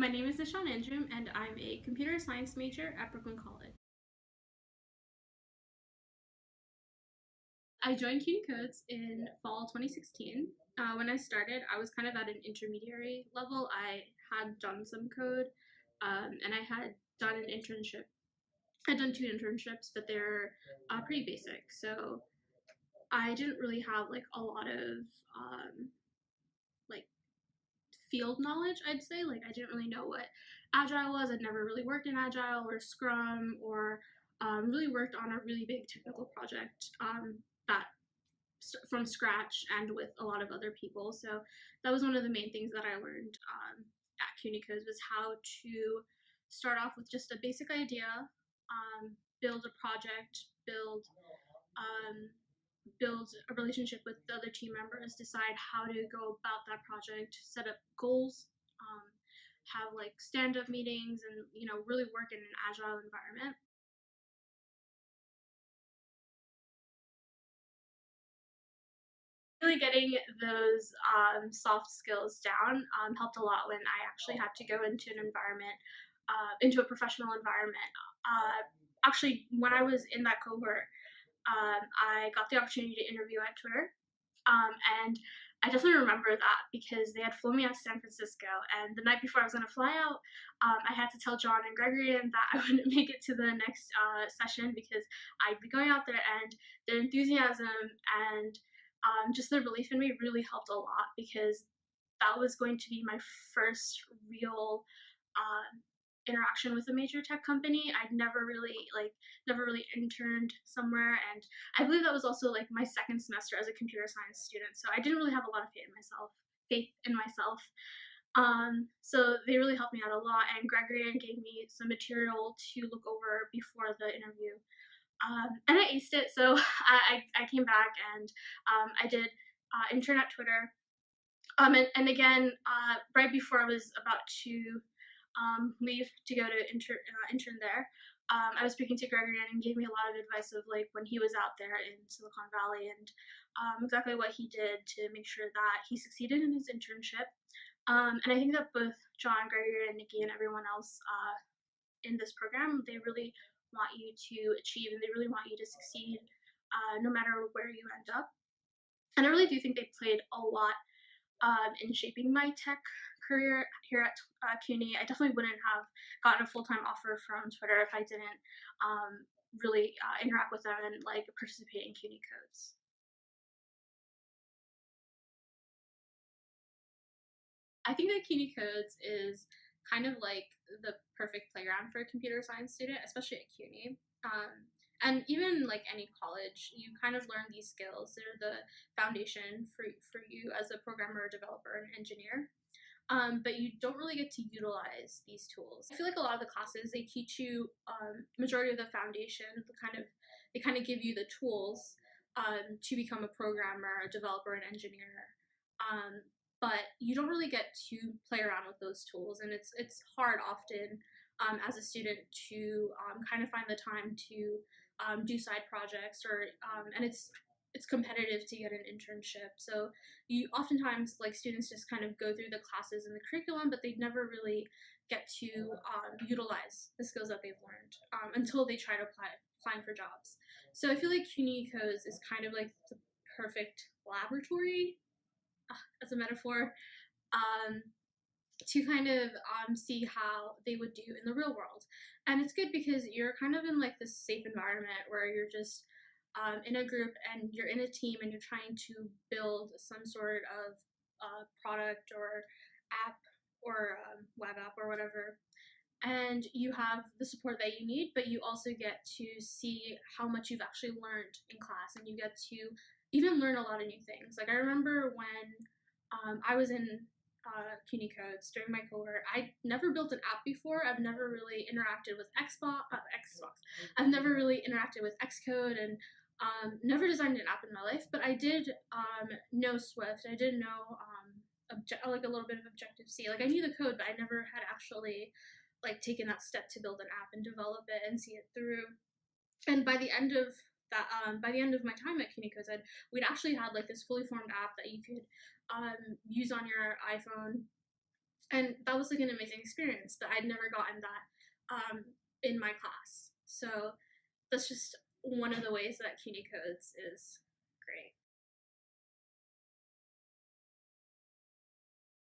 My name is Nishat Anjum, and I'm a computer science major at Brooklyn College. I joined CUNY Codes in fall 2016. When I started, I was kind of at an intermediary level. I had done some code, and I had done an internship. I'd done two internships, but they're pretty basic. So I didn't really have like a lot of like field knowledge, I'd say. Like, I didn't really know what Agile was. I'd never really worked in Agile or Scrum or really worked on a really big technical project that from scratch and with a lot of other people. So that was one of the main things that I learned at CUNY Codes was how to start off with just a basic idea, build a project, um, build a relationship with the other team members, decide how to go about that project, set up goals, have like stand-up meetings, and really work in an agile environment. Really getting those soft skills down helped a lot when I actually had to go into an environment, into a professional environment. Actually, when I was in that cohort, I got the opportunity to interview at Twitter. And I definitely remember that because they had flown me out to San Francisco, and the night before I was going to fly out, I had to tell John and Gregory that I wouldn't make it to the next session because I'd be going out there, and their enthusiasm and just their belief in me really helped a lot because that was going to be my first real interaction with a major tech company. I'd never really interned somewhere, and I believe that was also like my second semester as a computer science student. So I didn't really have a lot of faith in myself. So they really helped me out a lot, and Gregory gave me some material to look over before the interview. And I aced it, so I came back and I did intern at Twitter. And again, right before I was about to leave to go to intern there, I was speaking to Gregory and gave me a lot of advice of like when he was out there in Silicon Valley and exactly what he did to make sure that he succeeded in his internship. And I think that both John, Gregory, and Nikki, and everyone else in this program, they really want you to achieve and they really want you to succeed no matter where you end up. And I really do think they played a lot in shaping my tech career here at CUNY. I definitely wouldn't have gotten a full-time offer from Twitter if I didn't really interact with them and like participate in CUNY Codes. I think that CUNY Codes is kind of like the perfect playground for a computer science student, especially at CUNY. And even like any college, you kind of learn these skills. They're the foundation for you as a programmer, developer, and engineer. But you don't really get to utilize these tools. I feel like a lot of the classes they teach you majority of the foundation. They kind of give you the tools to become a programmer, a developer, an engineer. But you don't really get to play around with those tools, and it's hard often as a student to kind of find the time to do side projects and it's competitive to get an internship. So you oftentimes like students just kind of go through the classes and the curriculum, but they never really get to utilize the skills that they've learned until they try to applying for jobs. So I feel like CUNY Codes is kind of like the perfect laboratory as a metaphor um, to kind of see how they would do in the real world. And it's good because you're kind of in like this safe environment where you're just in a group and you're in a team and you're trying to build some sort of product or app or web app or whatever. And you have the support that you need, but you also get to see how much you've actually learned in class, and you get to even learn a lot of new things. Like I remember when I was in CUNY Codes during my cohort, I never built an app before. I've never really interacted with Xbox. I've never really interacted with Xcode and never designed an app in my life, but I did know Swift. I did know like a little bit of Objective C. Like I knew the code, but I never had actually like taken that step to build an app and develop it and see it through. And by the end of by the end of my time at CUNY Codes, we'd actually had like this fully formed app that you could use on your iPhone And that was like an amazing experience that I'd never gotten that in my class. So that's just one of the ways that CUNY Codes is